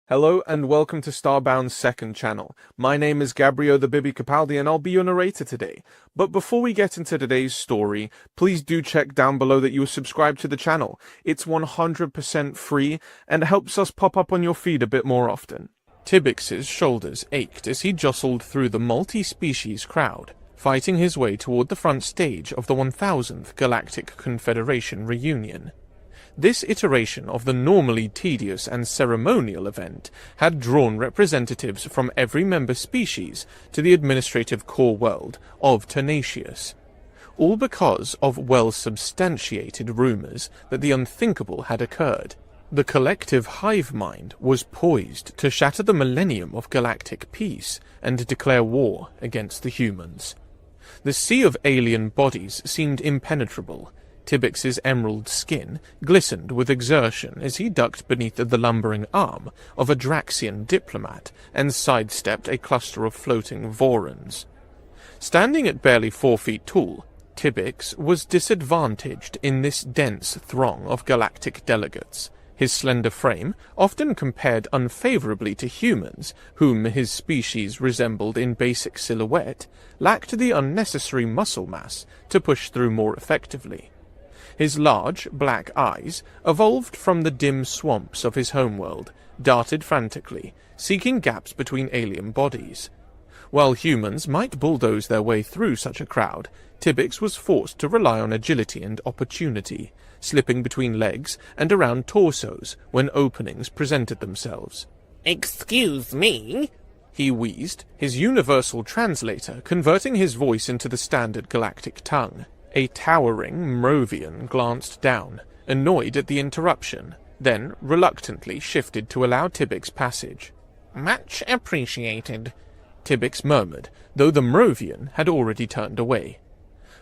Hello and welcome to Starbound's second channel. My name is Gabriel the Bibi Capaldi and I'll be your narrator today. But before we get into today's story, please do check down below that you are subscribed to the channel. It's 100% free and helps us pop up on your feed a bit more often. Tibix's shoulders ached as he jostled through the multi-species crowd, fighting his way toward the front stage of the 1000th Galactic Confederation reunion. This iteration of the normally tedious and ceremonial event had drawn representatives from every member species to the administrative core world of Tenacious, all because of well-substantiated rumors that the unthinkable had occurred. The collective hive mind was poised to shatter the millennium of galactic peace and declare war against the humans. The sea of alien bodies seemed impenetrable. Tibix's emerald skin glistened with exertion as he ducked beneath the lumbering arm of a Draxian diplomat and sidestepped a cluster of floating Vorons. Standing at barely 4 feet tall, Tibix was disadvantaged in this dense throng of galactic delegates. His slender frame, often compared unfavorably to humans, whom his species resembled in basic silhouette, lacked the unnecessary muscle mass to push through more effectively. His large, black eyes, evolved from the dim swamps of his homeworld, darted frantically, seeking gaps between alien bodies. While humans might bulldoze their way through such a crowd, Tibix was forced to rely on agility and opportunity, slipping between legs and around torsos when openings presented themselves. "Excuse me?" he wheezed, his universal translator converting his voice into the standard galactic tongue. A towering Mrovian glanced down, annoyed at the interruption, then reluctantly shifted to allow Tibix passage. "Much appreciated," Tibix murmured, though the Mrovian had already turned away.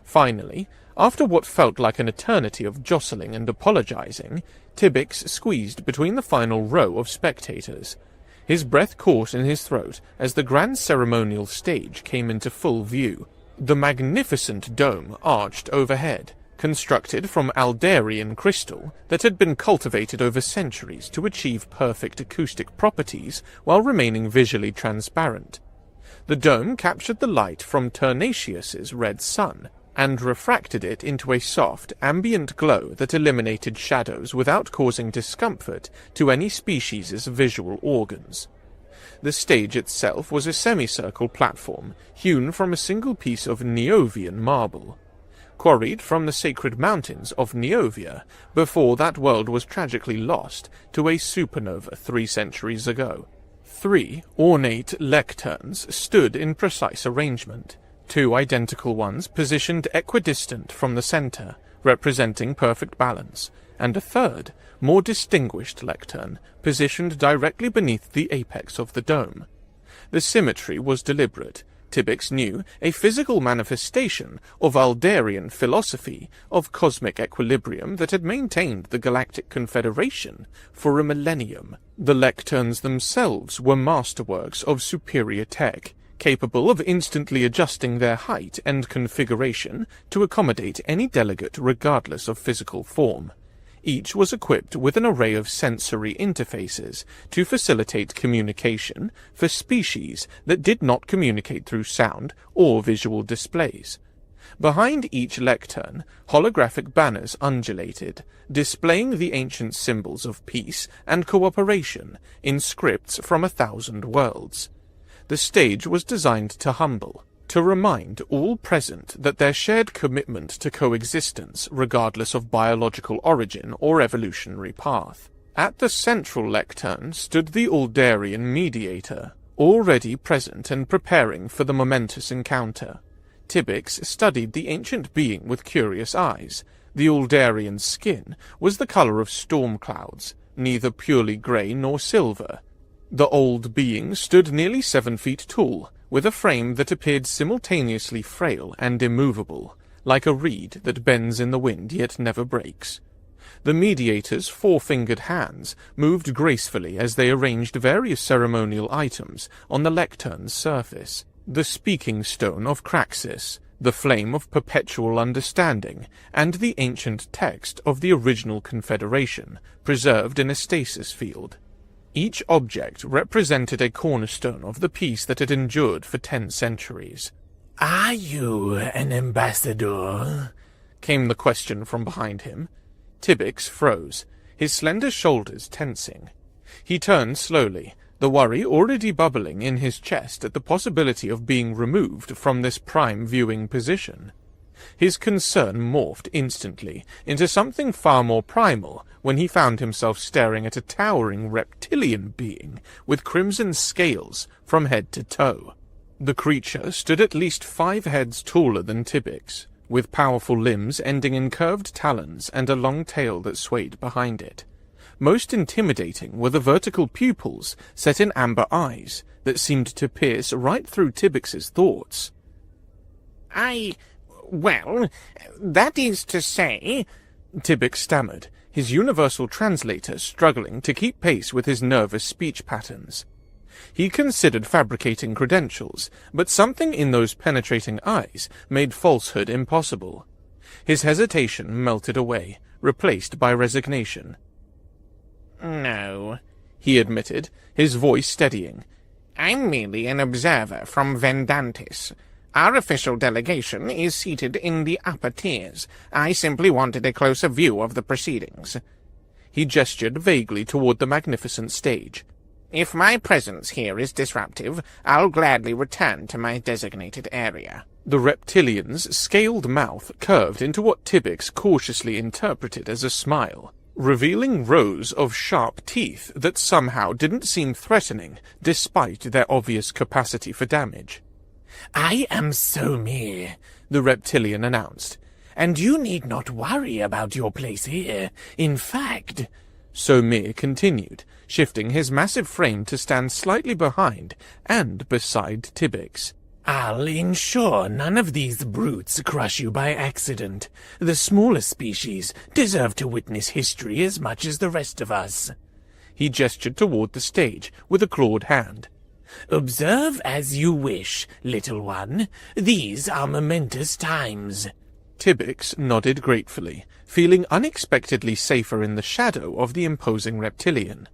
Finally, after what felt like an eternity of jostling and apologizing, Tibix squeezed between the final row of spectators. His breath caught in his throat as the grand ceremonial stage came into full view. The magnificent dome arched overhead, constructed from Aldarian crystal that had been cultivated over centuries to achieve perfect acoustic properties while remaining visually transparent. The dome captured the light from Tenacious' red sun and refracted it into a soft, ambient glow that eliminated shadows without causing discomfort to any species' visual organs. The stage itself was a semicircle platform hewn from a single piece of Neovian marble, quarried from the sacred mountains of Neovia before that world was tragically lost to a supernova 3 centuries ago. 3 ornate lecterns stood in precise arrangement, 2 identical ones positioned equidistant from the center, representing perfect balance, and a third, more distinguished lectern, positioned directly beneath the apex of the dome. The symmetry was deliberate. Tibix knew, a physical manifestation of Aldarian philosophy of cosmic equilibrium that had maintained the Galactic Confederation for a millennium. The lecterns themselves were masterworks of superior tech, capable of instantly adjusting their height and configuration to accommodate any delegate regardless of physical form. Each was equipped with an array of sensory interfaces to facilitate communication for species that did not communicate through sound or visual displays. Behind each lectern, holographic banners undulated, displaying the ancient symbols of peace and cooperation in scripts from 1,000 worlds. The stage was designed to humble, to remind all present that their shared commitment to coexistence, regardless of biological origin or evolutionary path. At the central lectern stood the Aldarian mediator, already present and preparing for the momentous encounter. Tibix studied the ancient being with curious eyes. The Aldarian's skin was the color of storm clouds, neither purely grey nor silver. The old being stood nearly 7 feet tall, with a frame that appeared simultaneously frail and immovable, like a reed that bends in the wind yet never breaks. The mediator's 4-fingered hands moved gracefully as they arranged various ceremonial items on the lectern's surface. The speaking stone of Craxus, the flame of perpetual understanding, and the ancient text of the original Confederation, preserved in a stasis field. Each object represented a cornerstone of the peace that had endured for 10 centuries. "Are you an ambassador?" came the question from behind him. Tibbix froze, his slender shoulders tensing. He turned slowly, the worry already bubbling in his chest at the possibility of being removed from this prime viewing position. His concern morphed instantly into something far more primal when he found himself staring at a towering reptilian being with crimson scales from head to toe. The creature stood at least 5 heads taller than Tibbix, with powerful limbs ending in curved talons and a long tail that swayed behind it. Most intimidating were the vertical pupils set in amber eyes that seemed to pierce right through Tibbix's thoughts. Well, that is to say—" Tibbix stammered, his universal translator struggling to keep pace with his nervous speech patterns. He considered fabricating credentials, but something in those penetrating eyes made falsehood impossible. His hesitation melted away, replaced by resignation. "No," he admitted, his voice steadying. "I'm merely an observer from Vendantis. Our official delegation is seated in the upper tiers. I simply wanted a closer view of the proceedings." He gestured vaguely toward the magnificent stage. "If my presence here is disruptive, I'll gladly return to my designated area." The reptilian's scaled mouth curved into what Tibbix cautiously interpreted as a smile, revealing rows of sharp teeth that somehow didn't seem threatening, despite their obvious capacity for damage. "I am Somir," the reptilian announced, "and you need not worry about your place here. In fact—" Somir continued, shifting his massive frame to stand slightly behind and beside Tibbix. "I'll ensure none of these brutes crush you by accident. The smaller species deserve to witness history as much as the rest of us." He gestured toward the stage with a clawed hand. "Observe as you wish, little one. These are momentous times." Tibbix nodded gratefully, feeling unexpectedly safer in the shadow of the imposing reptilian.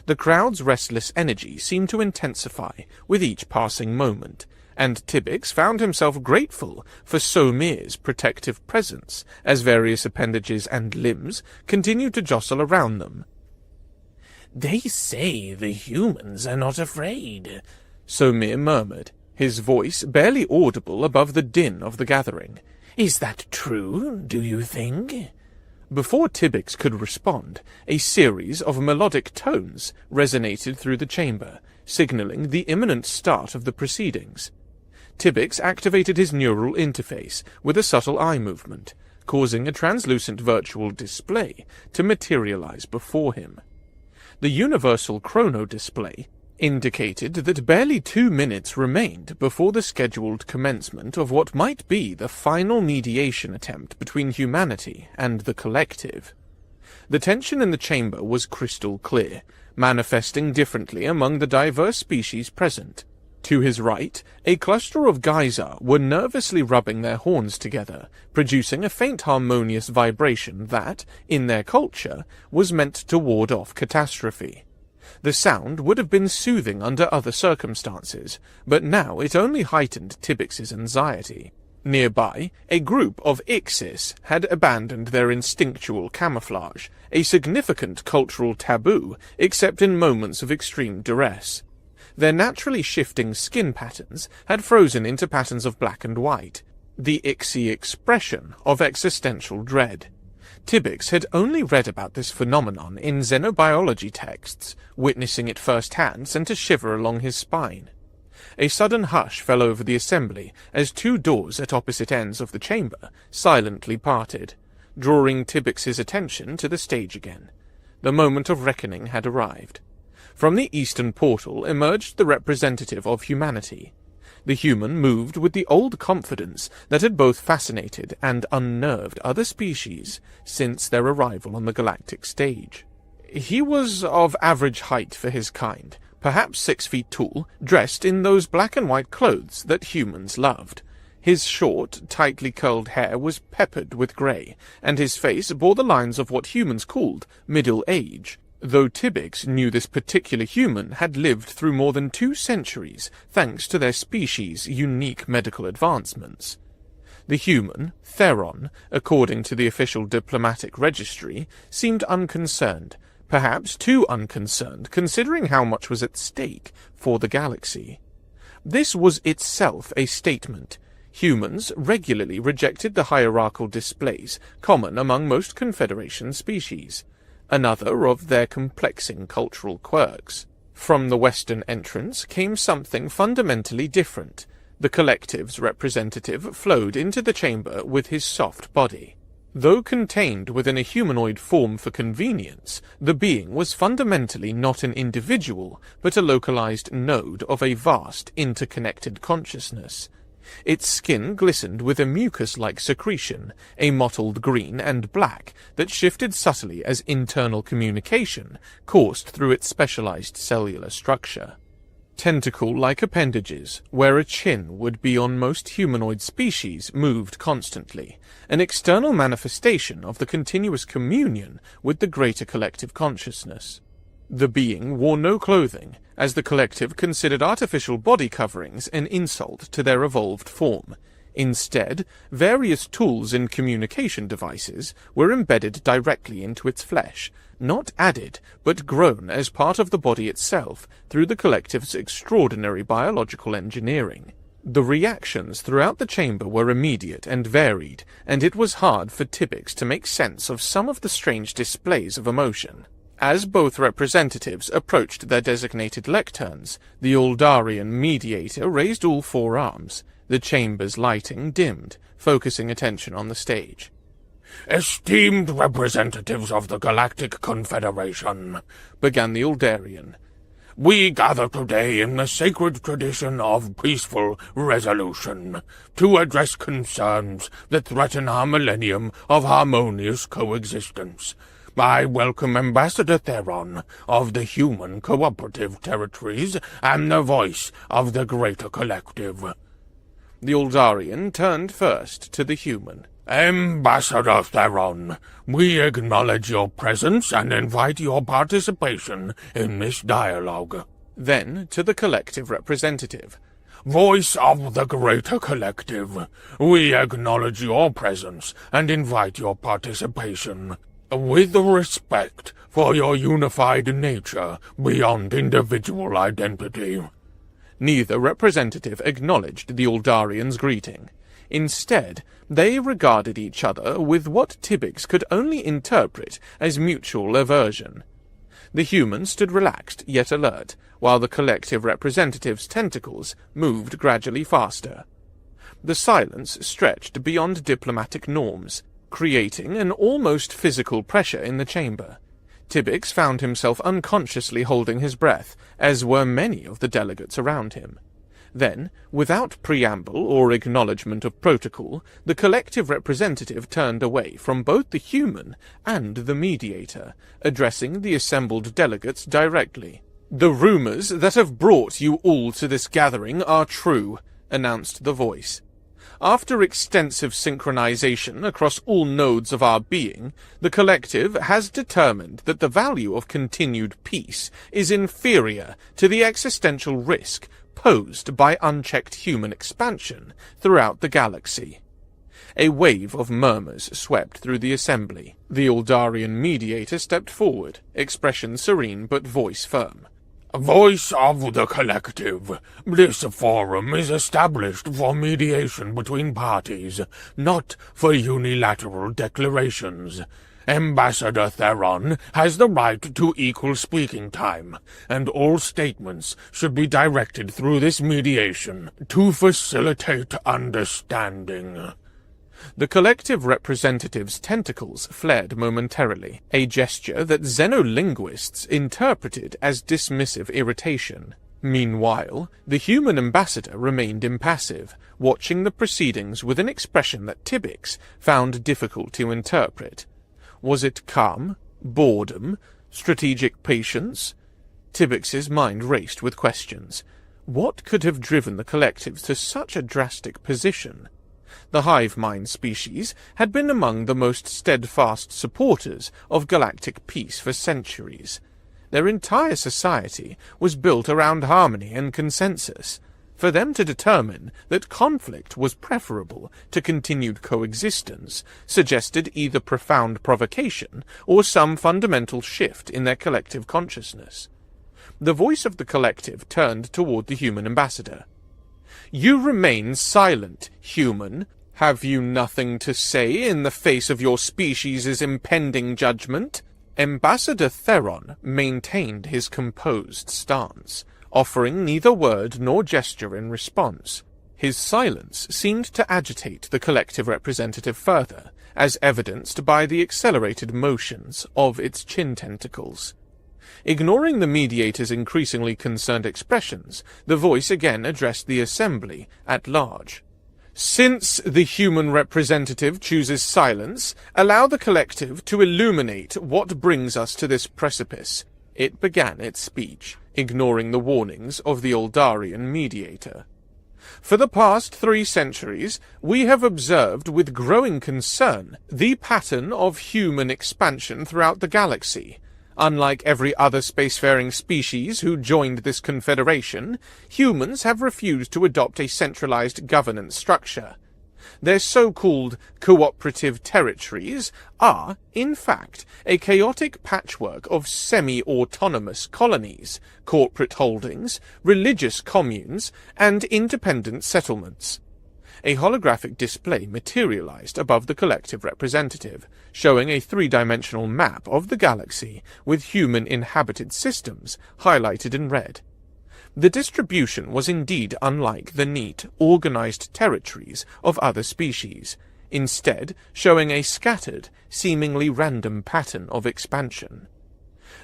The crowd's restless energy seemed to intensify with each passing moment, and Tibbix found himself grateful for Somir's protective presence as various appendages and limbs continued to jostle around them. "They say the humans are not afraid," Somir murmured, his voice barely audible above the din of the gathering. "Is that true, do you think?" Before Tibbix could respond, a series of melodic tones resonated through the chamber, signaling the imminent start of the proceedings. Tibbix activated his neural interface with a subtle eye movement, causing a translucent virtual display to materialize before him. The universal chrono display indicated that barely 2 minutes remained before the scheduled commencement of what might be the final mediation attempt between humanity and the collective. The tension in the chamber was crystal clear, manifesting differently among the diverse species present. To his right, a cluster of geyser were nervously rubbing their horns together, producing a faint harmonious vibration that, in their culture, was meant to ward off catastrophe. The sound would have been soothing under other circumstances, but now it only heightened Tibbix's anxiety. Nearby, a group of Ixis had abandoned their instinctual camouflage, a significant cultural taboo except in moments of extreme duress. Their naturally shifting skin patterns had frozen into patterns of black and white, the Ixi expression of existential dread. Tibbix had only read about this phenomenon in xenobiology texts. Witnessing it firsthand sent a shiver along his spine. A sudden hush fell over the assembly as 2 doors at opposite ends of the chamber silently parted, drawing Tibbix's attention to the stage again. The moment of reckoning had arrived. From the eastern portal emerged the representative of humanity. The human moved with the old confidence that had both fascinated and unnerved other species since their arrival on the galactic stage. He was of average height for his kind, perhaps 6 feet tall, dressed in those black and white clothes that humans loved. His short, tightly curled hair was peppered with grey, and his face bore the lines of what humans called middle age. though Tybyx knew this particular human had lived through more than 2 centuries thanks to their species' unique medical advancements. The human, Theron, according to the official diplomatic registry, seemed unconcerned, perhaps too unconcerned considering how much was at stake for the galaxy. This was itself a statement. Humans regularly rejected the hierarchical displays common among most Confederation species, another of their complexing cultural quirks. From the Western entrance came something fundamentally different. The Collective's representative flowed into the chamber with his soft body. Though contained within a humanoid form for convenience, the being was fundamentally not an individual, but a localized node of a vast, interconnected consciousness. Its skin glistened with a mucus-like secretion, a mottled green and black that shifted subtly as internal communication coursed through its specialized cellular structure. Tentacle-like appendages, where a chin would be on most humanoid species, moved constantly, an external manifestation of the continuous communion with the greater collective consciousness. The being wore no clothing, as the Collective considered artificial body coverings an insult to their evolved form. Instead, various tools and communication devices were embedded directly into its flesh, not added, but grown as part of the body itself through the Collective's extraordinary biological engineering. The reactions throughout the chamber were immediate and varied, and it was hard for Tybyx to make sense of some of the strange displays of emotion. As both representatives approached their designated lecterns, the Uldarian mediator raised all 4 arms. The chamber's lighting dimmed, focusing attention on the stage. "Esteemed representatives of the Galactic Confederation," began the Uldarian, "we gather today in the sacred tradition of peaceful resolution to address concerns that threaten our millennium of harmonious coexistence. I welcome Ambassador Theron of the Human Cooperative Territories and the voice of the Greater Collective." The Uldarian turned first to the human. "Ambassador Theron, we acknowledge your presence and invite your participation in this dialogue." Then to the Collective representative. "Voice of the Greater Collective, we acknowledge your presence and invite your participation. With respect for your unified nature beyond individual identity." Neither representative acknowledged the Uldarian's greeting. Instead, they regarded each other with what Tybyx could only interpret as mutual aversion. The human stood relaxed yet alert, while the Collective representative's tentacles moved gradually faster. The silence stretched beyond diplomatic norms, creating an almost physical pressure in the chamber. Tybyx found himself unconsciously holding his breath, as were many of the delegates around him. Then, without preamble or acknowledgment of protocol, the Collective representative turned away from both the human and the mediator, addressing the assembled delegates directly. "The rumors that have brought you all to this gathering are true," announced the voice. "After extensive synchronization across all nodes of our being, the Collective has determined that the value of continued peace is inferior to the existential risk posed by unchecked human expansion throughout the galaxy." A wave of murmurs swept through the assembly. The Uldarian mediator stepped forward, expression serene but voice firm. "Voice of the Collective, this forum is established for mediation between parties, not for unilateral declarations. Ambassador Theron has the right to equal speaking time, and all statements should be directed through this mediation to facilitate understanding." The Collective representative's tentacles flared momentarily, a gesture that xenolinguists interpreted as dismissive irritation. Meanwhile, the human ambassador remained impassive, watching the proceedings with an expression that Tybyx found difficult to interpret. Was it calm? Boredom? Strategic patience? Tybyx's mind raced with questions. What could have driven the Collective to such a drastic position? The hive mind species had been among the most steadfast supporters of galactic peace for centuries. Their entire society was built around harmony and consensus. For them to determine that conflict was preferable to continued coexistence suggested either profound provocation or some fundamental shift in their collective consciousness. The voice of the collective turned toward the human ambassador. "You remain silent, human. Have you nothing to say in the face of your species' impending judgment?" Ambassador Theron maintained his composed stance, offering neither word nor gesture in response. His silence seemed to agitate the collective representative further, as evidenced by the accelerated motions of its chin tentacles. Ignoring the mediator's increasingly concerned expressions, the voice again addressed the assembly at large. "Since the human representative chooses silence, allow the collective to illuminate what brings us to this precipice." It began its speech, ignoring the warnings of the Uldarian mediator. "For the past 3 centuries, we have observed with growing concern the pattern of human expansion throughout the galaxy. Unlike every other spacefaring species who joined this confederation, humans have refused to adopt a centralized governance structure. Their so-called cooperative territories are, in fact, a chaotic patchwork of semi-autonomous colonies, corporate holdings, religious communes, and independent settlements." A holographic display materialized above the collective representative, showing a 3-dimensional map of the galaxy with human-inhabited systems highlighted in red. The distribution was indeed unlike the neat, organized territories of other species, instead showing a scattered, seemingly random pattern of expansion.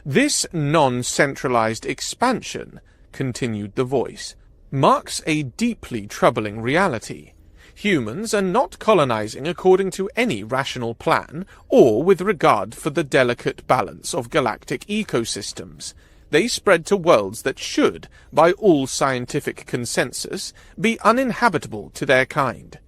"This non-centralized expansion," continued the voice, "marks a deeply troubling reality. Humans are not colonizing according to any rational plan or with regard for the delicate balance of galactic ecosystems. They spread to worlds that should, by all scientific consensus, be uninhabitable to their kind."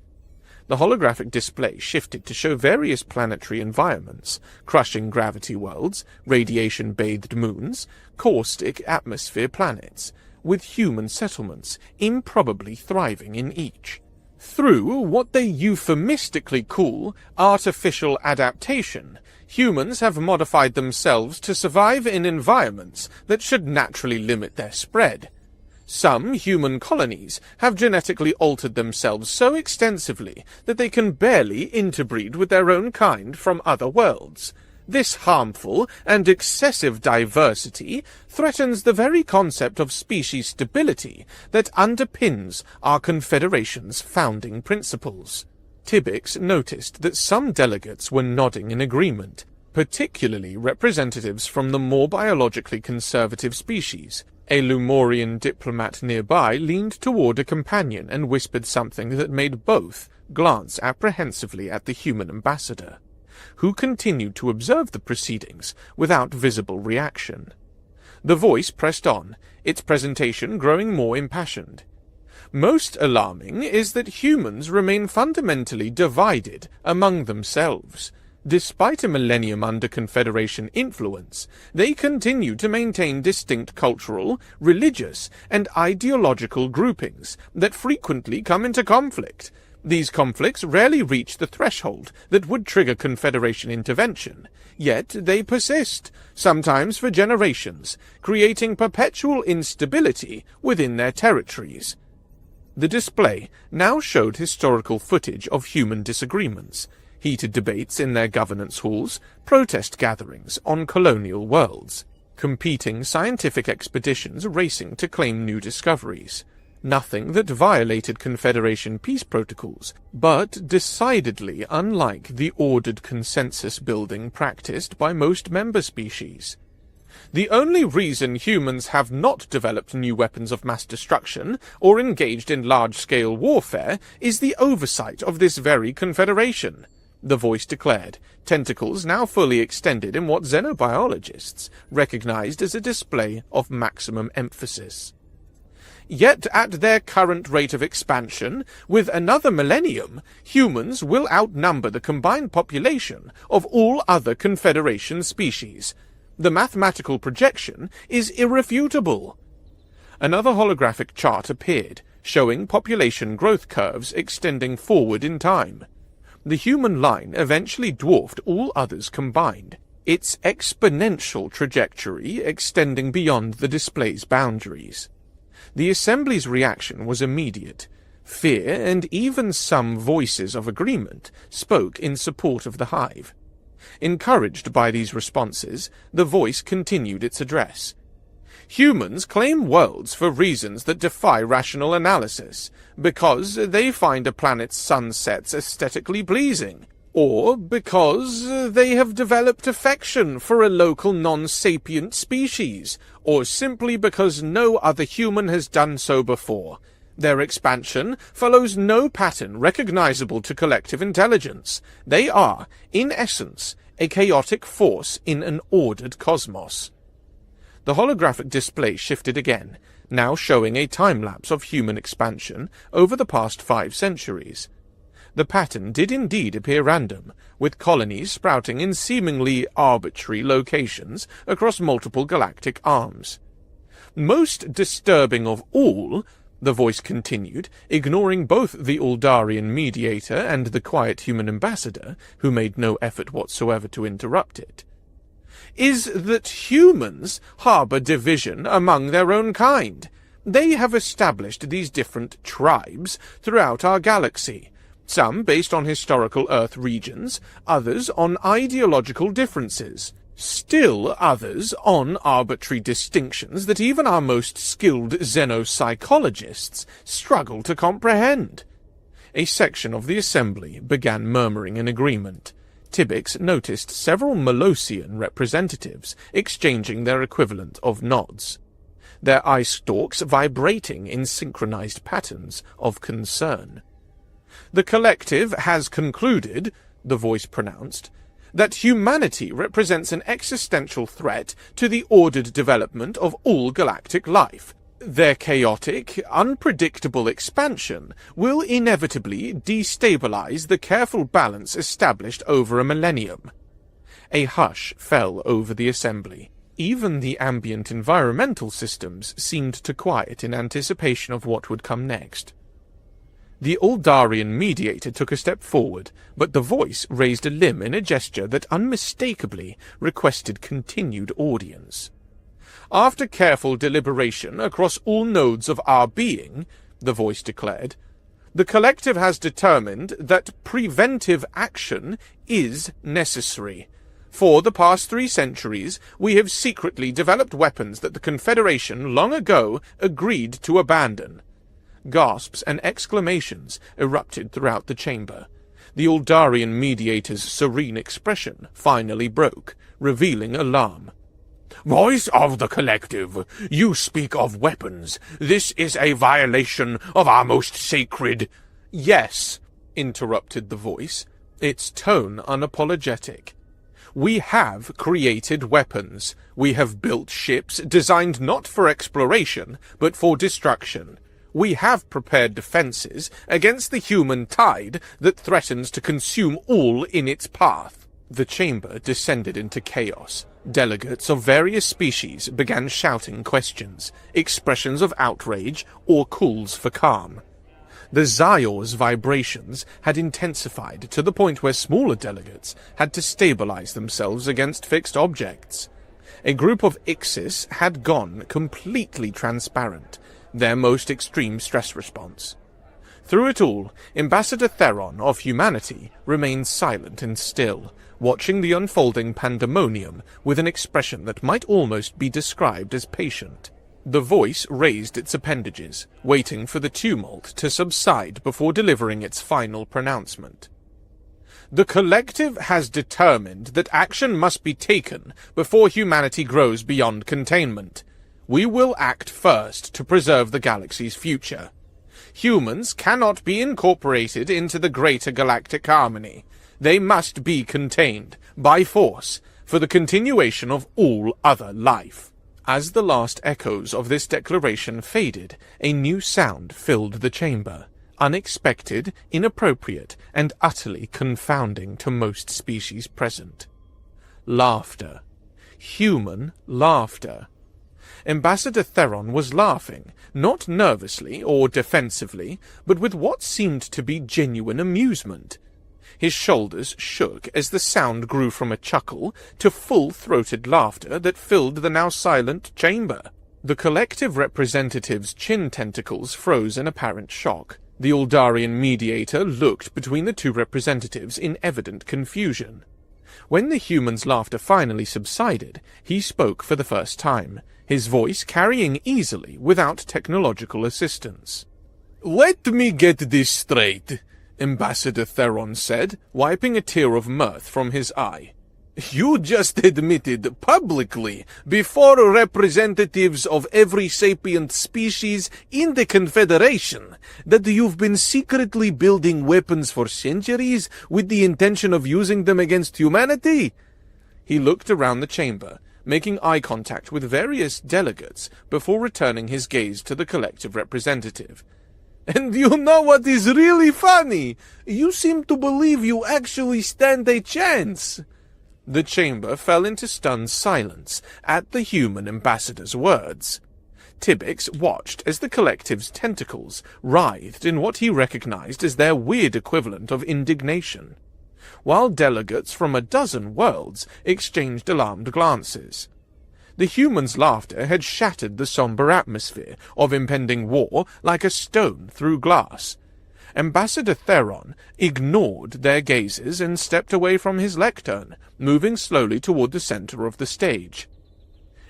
The holographic display shifted to show various planetary environments, crushing gravity worlds, radiation-bathed moons, caustic atmosphere planets, with human settlements improbably thriving in each. Through what they euphemistically call artificial adaptation, humans have modified themselves to survive in environments that should naturally limit their spread. Some human colonies have genetically altered themselves so extensively that they can barely interbreed with their own kind from other worlds. This harmful and excessive diversity threatens the very concept of species stability that underpins our Confederation's founding principles. Tybbix noticed that some delegates were nodding in agreement, particularly representatives from the more biologically conservative species. A Lumorian diplomat nearby leaned toward a companion and whispered something that made both glance apprehensively at the human ambassador, who continued to observe the proceedings without visible reaction. The voice pressed on, its presentation growing more impassioned. "Most alarming is that humans remain fundamentally divided among themselves. Despite a millennium under Confederation influence, they continue to maintain distinct cultural, religious, and ideological groupings that frequently come into conflict. These conflicts rarely reach the threshold that would trigger Confederation intervention, yet they persist, sometimes for generations, creating perpetual instability within their territories." The display now showed historical footage of human disagreements, heated debates in their governance halls, protest gatherings on colonial worlds, competing scientific expeditions racing to claim new discoveries. Nothing that violated Confederation peace protocols, but decidedly unlike the ordered consensus-building practiced by most member species. "The only reason humans have not developed new weapons of mass destruction or engaged in large-scale warfare is the oversight of this very Confederation," the voice declared, tentacles now fully extended in what xenobiologists recognized as a display of maximum emphasis. "Yet at their current rate of expansion, with another millennium, humans will outnumber the combined population of all other Confederation species. The mathematical projection is irrefutable. Another holographic chart appeared, showing population growth curves extending forward in time. The human line eventually dwarfed all others combined, its exponential trajectory extending beyond the display's boundaries. The assembly's reaction was immediate. Fear and even some voices of agreement spoke in support of the hive. Encouraged by these responses, the voice continued its address. Humans claim worlds for reasons that defy rational analysis, because they find a planet's sunsets aesthetically pleasing, or because they have developed affection for a local non-sapient species, or simply because no other human has done so before. Their expansion follows no pattern recognizable to collective intelligence. They are, in essence, a chaotic force in an ordered cosmos. The holographic display shifted again, now showing a time-lapse of human expansion over the past 5 centuries. The pattern did indeed appear random, with colonies sprouting in seemingly arbitrary locations across multiple galactic arms. Most disturbing of all, the voice continued, ignoring both the Uldarian mediator and the quiet human ambassador, who made no effort whatsoever to interrupt it, is that humans harbor division among their own kind. They have established these different tribes throughout our galaxy, some based on historical Earth regions, others on ideological differences, still others on arbitrary distinctions that even our most skilled xenopsychologists struggle to comprehend. A section of the assembly began murmuring in agreement. Tybyx noticed several Molosian representatives exchanging their equivalent of nods, their eye stalks vibrating in synchronized patterns of concern. "The collective has concluded," the voice pronounced, "that humanity represents an existential threat to the ordered development of all galactic life. Their chaotic, unpredictable expansion will inevitably destabilize the careful balance established over a millennium." A hush fell over the assembly. Even the ambient environmental systems seemed to quiet in anticipation of what would come next. The Uldarian mediator took a step forward, but the voice raised a limb in a gesture that unmistakably requested continued audience. "After careful deliberation across all nodes of our being," the voice declared, "the collective has determined that preventive action is necessary. For the past 3 centuries, we have secretly developed weapons that the Confederation long ago agreed to abandon." Gasps and exclamations erupted throughout the chamber. The Uldarian mediator's serene expression finally broke, revealing alarm. "Voice of the collective, you speak of weapons. This is a violation of our most sacred—" "Yes," interrupted the voice, its tone unapologetic. "We have created weapons. We have built ships designed not for exploration, but for destruction. We have prepared defenses against the human tide that threatens to consume all in its path." The chamber descended into chaos. Delegates of various species began shouting questions, expressions of outrage, or calls for calm. The Zyors' vibrations had intensified to the point where smaller delegates had to stabilize themselves against fixed objects. A group of Ixis had gone completely transparent, their most extreme stress response. Through it all, Ambassador Theron of humanity remained silent and still, watching the unfolding pandemonium with an expression that might almost be described as patient. The voice raised its appendages, waiting for the tumult to subside before delivering its final pronouncement. "The collective has determined that action must be taken before humanity grows beyond containment. We will act first to preserve the galaxy's future. Humans cannot be incorporated into the greater galactic harmony. They must be contained, by force, for the continuation of all other life." As the last echoes of this declaration faded, a new sound filled the chamber, unexpected, inappropriate, and utterly confounding to most species present. Laughter. human laughter. Ambassador Theron was laughing, not nervously or defensively, but with what seemed to be genuine amusement. His shoulders shook as the sound grew from a chuckle to full-throated laughter that filled the now silent chamber. The collective representative's chin tentacles froze in apparent shock. The Uldarian mediator looked between the two representatives in evident confusion. When the human's laughter finally subsided, he spoke for the first time, his voice carrying easily without technological assistance. "Let me get this straight," Ambassador Theron said, wiping a tear of mirth from his eye. "You just admitted publicly, before representatives of every sapient species in the Confederation, that you've been secretly building weapons for centuries with the intention of using them against humanity?" He looked around the chamber, making eye contact with various delegates before returning his gaze to the collective representative. "And you know what is really funny? You seem to believe you actually stand a chance." The chamber fell into stunned silence at the human ambassador's words. Tybbix watched as the collective's tentacles writhed in what he recognized as their weird equivalent of indignation, while delegates from a dozen worlds exchanged alarmed glances. The human's laughter had shattered the somber atmosphere of impending war like a stone through glass. Ambassador Theron ignored their gazes and stepped away from his lectern, moving slowly toward the center of the stage.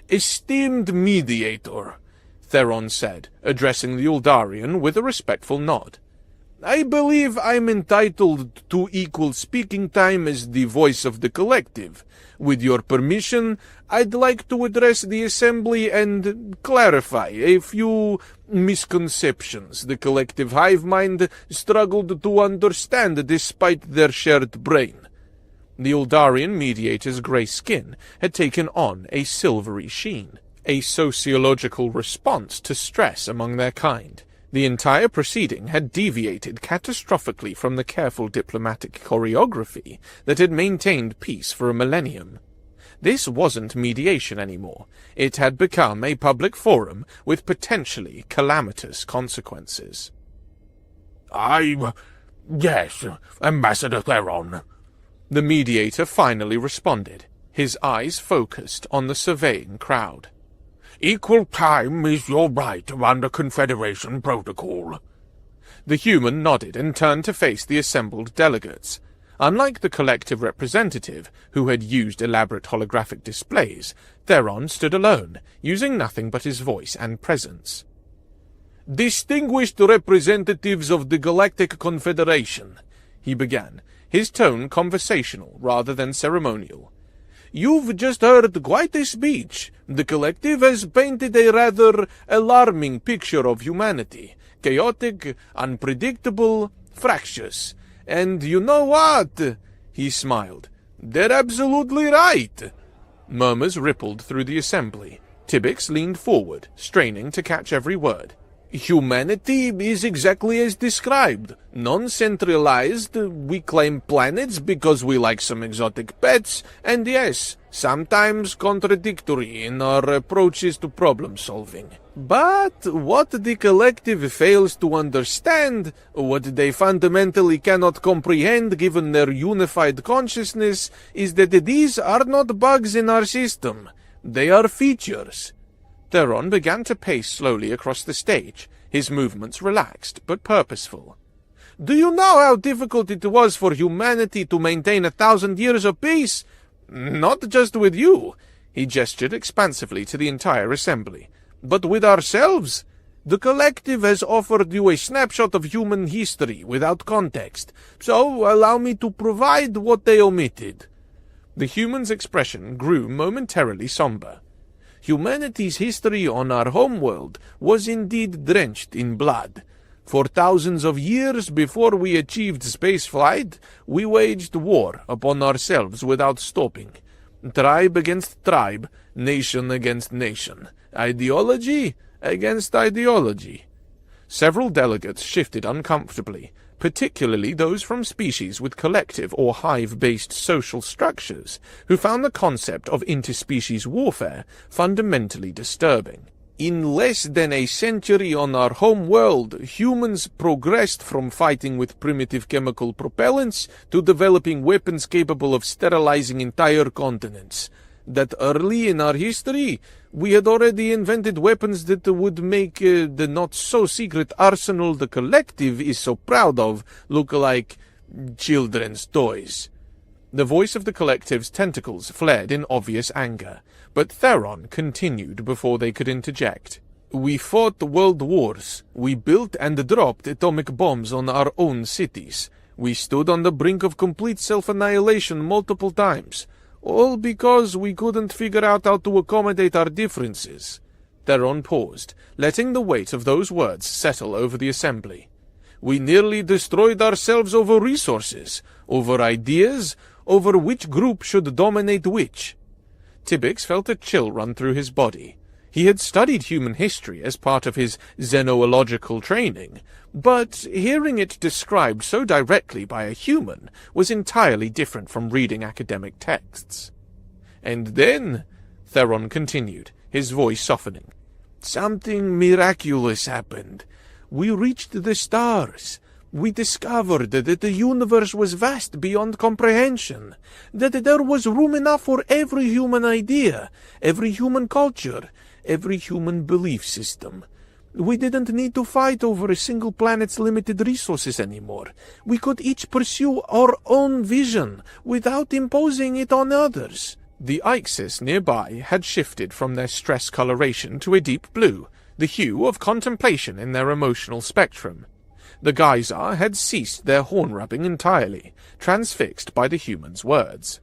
"Esteemed mediator," Theron said, addressing the Uldarian with a respectful nod. "I believe I'm entitled to equal speaking time as the voice of the collective. With your permission, I'd like to address the Assembly and clarify a few misconceptions the collective hive mind struggled to understand despite their shared brain." The Uldarian mediator's grey skin had taken on a silvery sheen, a sociological response to stress among their kind. The entire proceeding had deviated catastrophically from the careful diplomatic choreography that had maintained peace for a millennium. This wasn't mediation anymore. It had become a public forum with potentially calamitous consequences. Yes, Ambassador Theron," the mediator finally responded, his eyes focused on the surveying crowd. "Equal time is your right under Confederation protocol." The human nodded and turned to face the assembled delegates. Unlike the collective representative, who had used elaborate holographic displays, Theron stood alone, using nothing but his voice and presence. "Distinguished representatives of the Galactic Confederation," he began, his tone conversational rather than ceremonial. "You've just heard quite a speech. The collective has painted a rather alarming picture of humanity. Chaotic, unpredictable, fractious. And you know what?" He smiled. "They're absolutely right." Murmurs rippled through the assembly. Tybbix leaned forward, straining to catch every word. "Humanity is exactly as described. Non-centralized, we claim planets because we like some exotic pets, and yes, sometimes contradictory in our approaches to problem-solving. But what the collective fails to understand, what they fundamentally cannot comprehend given their unified consciousness, is that these are not bugs in our system. They are features." Theron began to pace slowly across the stage, his movements relaxed but purposeful. "Do you know how difficult it was for humanity to maintain 1,000 years of peace? Not just with you," he gestured expansively to the entire assembly, "but with ourselves. The collective has offered you a snapshot of human history without context, so allow me to provide what they omitted." The human's expression grew momentarily somber. "Humanity's history on our homeworld was indeed drenched in blood. For thousands of years before we achieved spaceflight, we waged war upon ourselves without stopping. Tribe against tribe, nation against nation, ideology against ideology." Several delegates shifted uncomfortably, particularly those from species with collective or hive-based social structures, who found the concept of interspecies warfare fundamentally disturbing. In less than a century on our home world, humans progressed from fighting with primitive chemical propellants to developing weapons capable of sterilizing entire continents. That early in our history, we had already invented weapons that would make the not-so-secret arsenal the collective is so proud of look like children's toys. The voice of the collective's tentacles flared in obvious anger, but Theron continued before they could interject. We fought world wars. We built and dropped atomic bombs on our own cities. We stood on the brink of complete self-annihilation multiple times, all because we couldn't figure out how to accommodate our differences. Theron paused, letting the weight of those words settle over the assembly. We nearly destroyed ourselves over resources, over ideas, over which group should dominate which. Tibbix felt a chill run through his body. He had studied human history as part of his xenoological training, but hearing it described so directly by a human was entirely different from reading academic texts. And then, Theron continued, his voice softening, something miraculous happened. We reached the stars. We discovered that the universe was vast beyond comprehension, that there was room enough for every human idea, every human culture, every human belief system. We didn't need to fight over a single planet's limited resources anymore. We could each pursue our own vision without imposing it on others. The Ixis nearby had shifted from their stress coloration to a deep blue, the hue of contemplation in their emotional spectrum. The geyser had ceased their horn-rubbing entirely, transfixed by the human's words.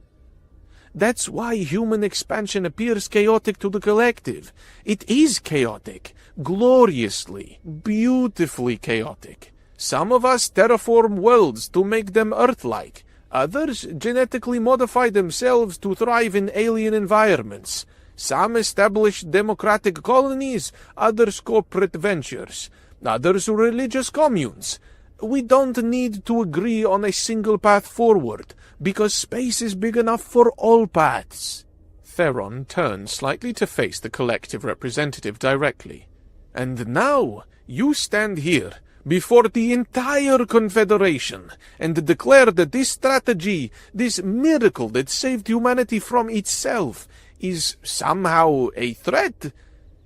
That's why human expansion appears chaotic to the collective. It is chaotic, gloriously, beautifully chaotic. Some of us terraform worlds to make them Earth-like. Others genetically modify themselves to thrive in alien environments. Some establish democratic colonies, others corporate ventures, others religious communes. We don't need to agree on a single path forward, because space is big enough for all paths. Theron turned slightly to face the collective representative directly. And now you stand here, before the entire Confederation, and declare that this strategy, this miracle that saved humanity from itself, is somehow a threat?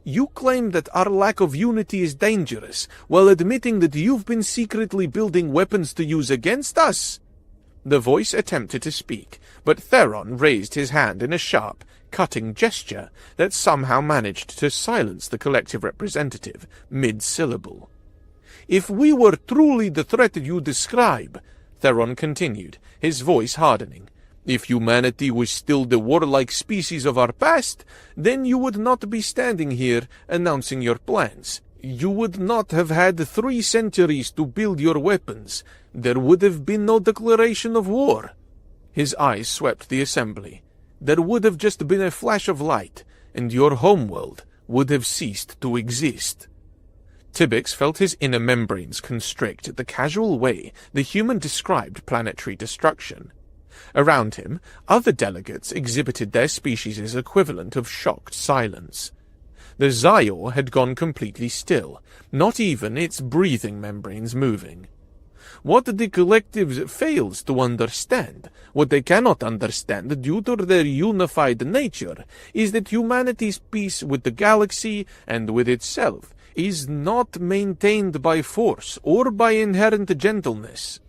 You claim that our lack of unity is dangerous, while admitting that you've been secretly building weapons to use against us? The voice attempted to speak, but Theron raised his hand in a sharp, cutting gesture that somehow managed to silence the collective representative mid-syllable. If we were truly the threat you describe, Theron continued, his voice hardening, if humanity was still the warlike species of our past, then you would not be standing here announcing your plans. You would not have had 3 centuries to build your weapons. There would have been no declaration of war. His eyes swept the assembly. There would have just been a flash of light, and your homeworld would have ceased to exist. Tibbix felt his inner membranes constrict at the casual way the human described planetary destruction. Around him, other delegates exhibited their species' equivalent of shocked silence. The Zyore had gone completely still, not even its breathing membranes moving. What the collective fails to understand, what they cannot understand due to their unified nature, is that humanity's peace with the galaxy and with itself is not maintained by force or by inherent gentleness.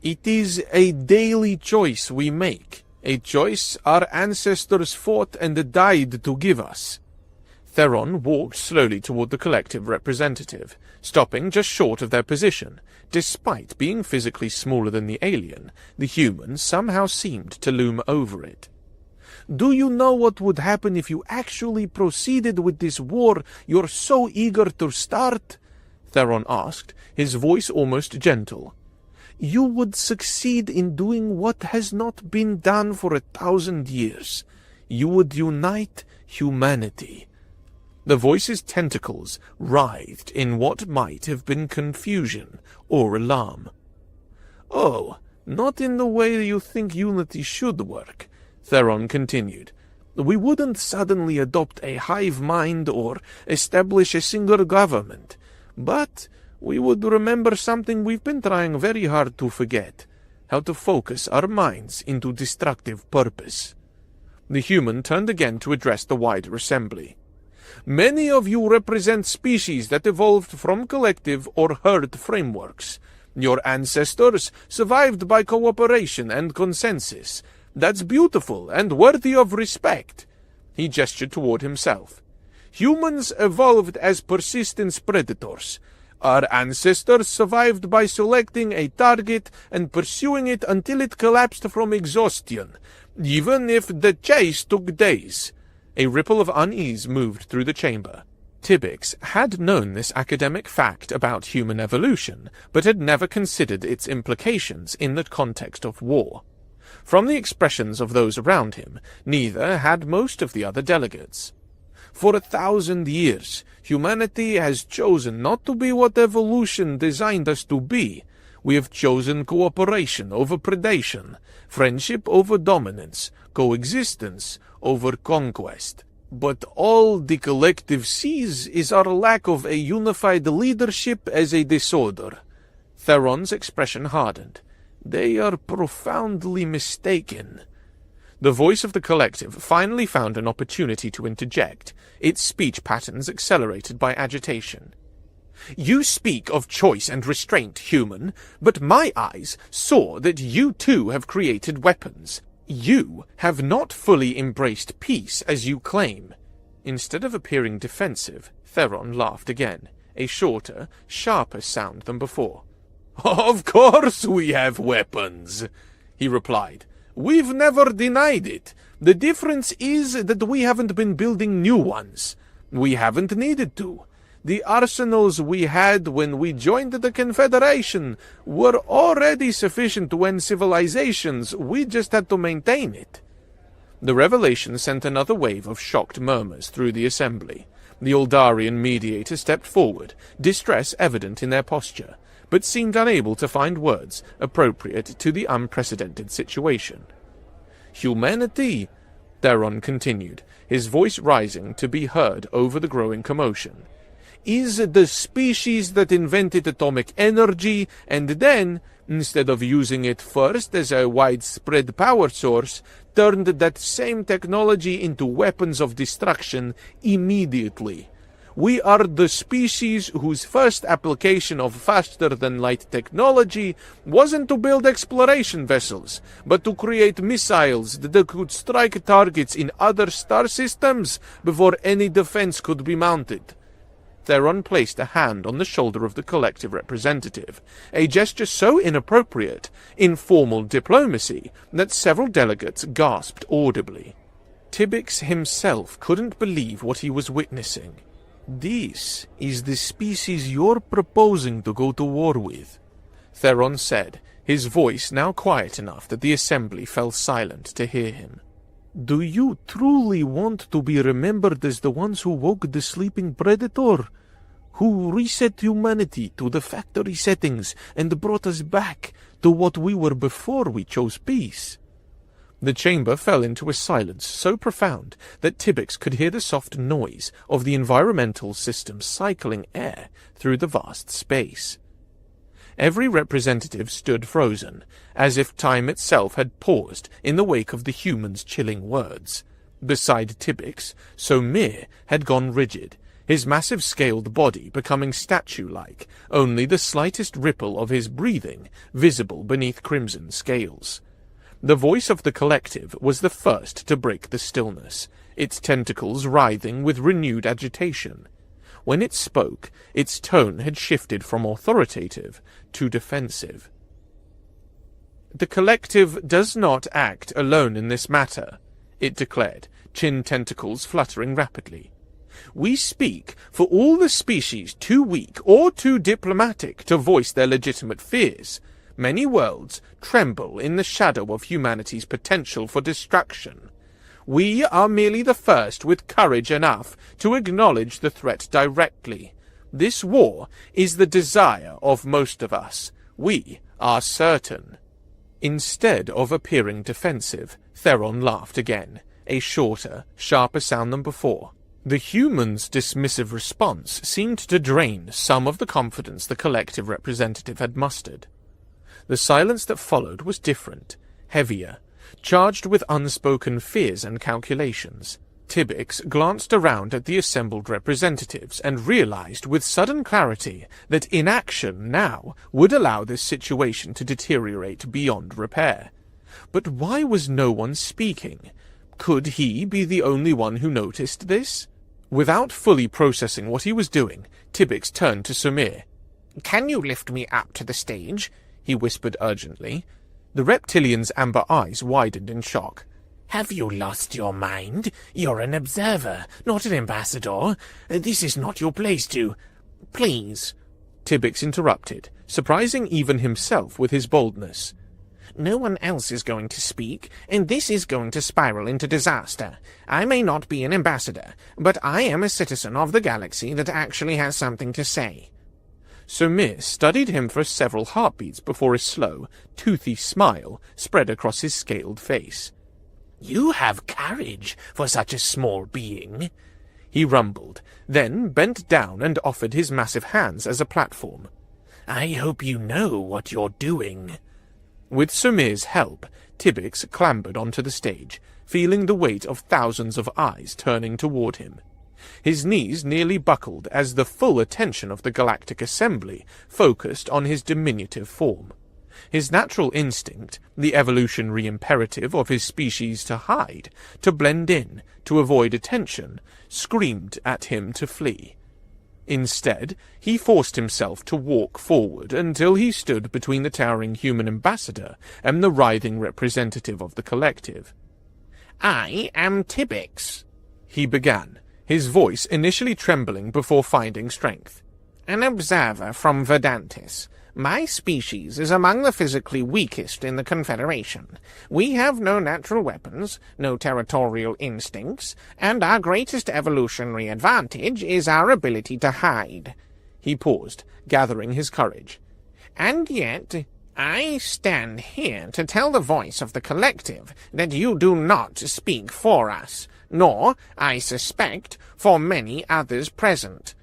It is a daily choice we make, a choice our ancestors fought and died to give us. Theron walked slowly toward the collective representative, stopping just short of their position. Despite being physically smaller than the alien, the human somehow seemed to loom over it. Do you know what would happen if you actually proceeded with this war you're so eager to start? Theron asked, his voice almost gentle. You would succeed in doing what has not been done for 1,000 years. You would unite humanity. The voice's tentacles writhed in what might have been confusion or alarm. Oh, not in the way you think unity should work, Theron continued. We wouldn't suddenly adopt a hive mind or establish a single government, but we would remember something we've been trying very hard to forget, how to focus our minds into destructive purpose. The human turned again to address the wider assembly. Many of you represent species that evolved from collective or herd frameworks. Your ancestors survived by cooperation and consensus. That's beautiful and worthy of respect. He gestured toward himself. Humans evolved as persistence predators. Our ancestors survived by selecting a target and pursuing it until it collapsed from exhaustion, even if the chase took days. A ripple of unease moved through the chamber. Tibbix had known this academic fact about human evolution, but had never considered its implications in the context of war. From the expressions of those around him, neither had most of the other delegates. For 1,000 years, humanity has chosen not to be what evolution designed us to be. We have chosen cooperation over predation, friendship over dominance, coexistence over conquest. But all the collective sees is our lack of a unified leadership as a disorder. Theron's expression hardened. They are profoundly mistaken. The voice of the collective finally found an opportunity to interject, its speech patterns accelerated by agitation. You speak of choice and restraint, human, but my eyes saw that you too have created weapons. You have not fully embraced peace as you claim. Instead of appearing defensive, Theron laughed again, a shorter, sharper sound than before. Of course we have weapons, he replied. We've never denied it. The difference is that we haven't been building new ones. We haven't needed to. The arsenals we had when we joined the Confederation were already sufficient to end civilizations. We just had to maintain it. The revelation sent another wave of shocked murmurs through the assembly. The Uldarian mediator stepped forward, distress evident in their posture, but seemed unable to find words appropriate to the unprecedented situation. Humanity, Theron continued, his voice rising to be heard over the growing commotion, is the species that invented atomic energy and then, instead of using it first as a widespread power source, turned that same technology into weapons of destruction immediately. We are the species whose first application of faster-than-light technology wasn't to build exploration vessels, but to create missiles that could strike targets in other star systems before any defense could be mounted. Theron placed a hand on the shoulder of the collective representative, a gesture so inappropriate in formal diplomacy that several delegates gasped audibly. Tibbix himself couldn't believe what he was witnessing. This is the species you're proposing to go to war with, Theron said, his voice now quiet enough that the assembly fell silent to hear him. Do you truly want to be remembered as the ones who woke the sleeping predator? Who reset humanity to the factory settings and brought us back to what we were before we chose peace? The chamber fell into a silence so profound that Tibbix could hear the soft noise of the environmental system cycling air through the vast space. Every representative stood frozen, as if time itself had paused in the wake of the human's chilling words. Beside Tibbix, Somir had gone rigid, his massive scaled body becoming statue-like, only the slightest ripple of his breathing visible beneath crimson scales. The voice of the collective was the first to break the stillness, its tentacles writhing with renewed agitation. When it spoke, its tone had shifted from authoritative to defensive. The collective does not act alone in this matter, it declared, chin tentacles fluttering rapidly. We speak for all the species too weak or too diplomatic to voice their legitimate fears. Many worlds tremble in the shadow of humanity's potential for destruction. We are merely the first with courage enough to acknowledge the threat directly. This war is the desire of most of us. We are certain." Instead of appearing defensive, Theron laughed again, a shorter, sharper sound than before. The human's dismissive response seemed to drain some of the confidence the collective representative had mustered. The silence that followed was different, heavier, charged with unspoken fears and calculations. Tybbix glanced around at the assembled representatives and realized with sudden clarity that inaction now would allow this situation to deteriorate beyond repair. But why was no one speaking? Could he be the only one who noticed this? Without fully processing what he was doing, Tybbix turned to Sumir. "Can you lift me up to the stage?" he whispered urgently. The reptilian's amber eyes widened in shock. "Have you lost your mind? You're an observer, not an ambassador. This is not your place to—" "Please," Tybbix interrupted, surprising even himself with his boldness. "No one else is going to speak, and this is going to spiral into disaster. I may not be an ambassador, but I am a citizen of the galaxy that actually has something to say." Sumir studied him for several heartbeats before a slow, toothy smile spread across his scaled face. "You have courage for such a small being," he rumbled, then bent down and offered his massive hands as a platform. "I hope you know what you're doing." With Sumir's help, Tybbix clambered onto the stage, feeling the weight of thousands of eyes turning toward him. His knees nearly buckled as the full attention of the Galactic Assembly focused on his diminutive form. His natural instinct, the evolutionary imperative of his species to hide, to blend in, to avoid attention, screamed at him to flee. Instead, he forced himself to walk forward until he stood between the towering human ambassador and the writhing representative of the collective. "I am Tybbix," he began, his voice initially trembling before finding strength. "An observer from Verdantis. My species is among the physically weakest in the Confederation. We have no natural weapons, no territorial instincts, and our greatest evolutionary advantage is our ability to hide." He paused, gathering his courage. "And yet, I stand here to tell the voice of the collective that you do not speak for us, nor, I suspect, for many others present."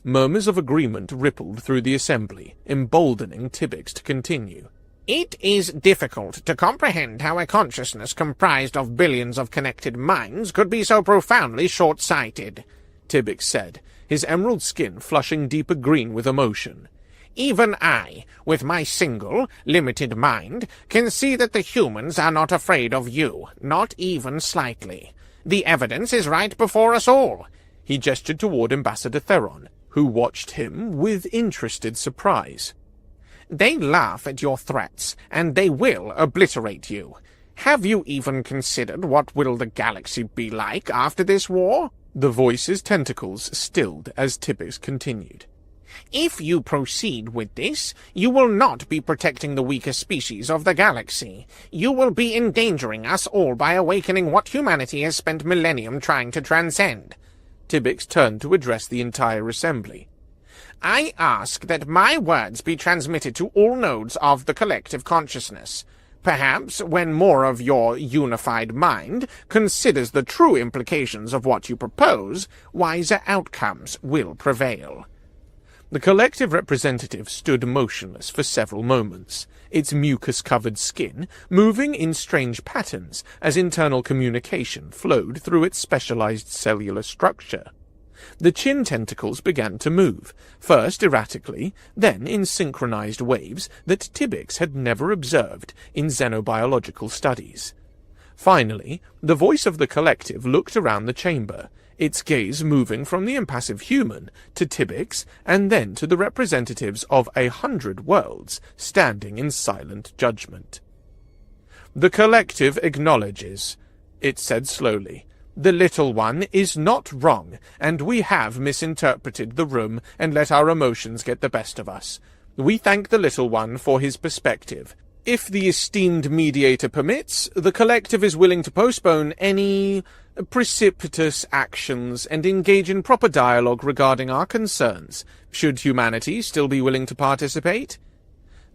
Murmurs of agreement rippled through the assembly, emboldening Tybbix to continue. "It is difficult to comprehend how a consciousness comprised of billions of connected minds could be so profoundly short-sighted," Tybbix said, his emerald skin flushing deeper green with emotion. "Even I, with my single, limited mind, can see that the humans are not afraid of you, not even slightly. The evidence is right before us all." He gestured toward Ambassador Theron, who watched him with interested surprise. "They laugh at your threats, and they will obliterate you. Have you even considered what will the galaxy be like after this war?" The voice's tentacles stilled as Tybbix continued. "If you proceed with this, you will not be protecting the weaker species of the galaxy. You will be endangering us all by awakening what humanity has spent millennium trying to transcend." Tybbix turned to address the entire assembly. "I ask that my words be transmitted to all nodes of the collective consciousness. Perhaps when more of your unified mind considers the true implications of what you propose, wiser outcomes will prevail." The collective representative stood motionless for several moments, its mucus-covered skin moving in strange patterns as internal communication flowed through its specialized cellular structure. The chin tentacles began to move, first erratically, then in synchronized waves that Tybbix had never observed in xenobiological studies. Finally, the voice of the collective looked around the chamber, its gaze moving from the impassive human to Tybbix and then to the representatives of 100 worlds standing in silent judgment. "The collective acknowledges," it said slowly. "The little one is not wrong, and we have misinterpreted the room and let our emotions get the best of us. We thank the little one for his perspective. If the esteemed mediator permits, the collective is willing to postpone any precipitous actions and engage in proper dialogue regarding our concerns. Should humanity still be willing to participate?"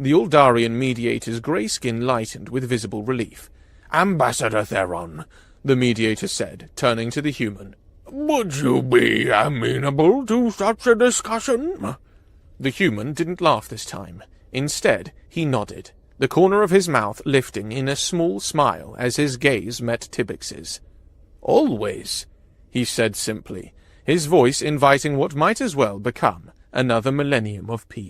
The Uldarian mediator's grey skin lightened with visible relief. Ambassador Theron, the mediator said, turning to the human. Would you be amenable to such a discussion? The human didn't laugh this time. Instead, he nodded, the corner of his mouth lifting in a small smile as his gaze met Tybix's. Always, he said simply, his voice inviting what might as well become another millennium of peace.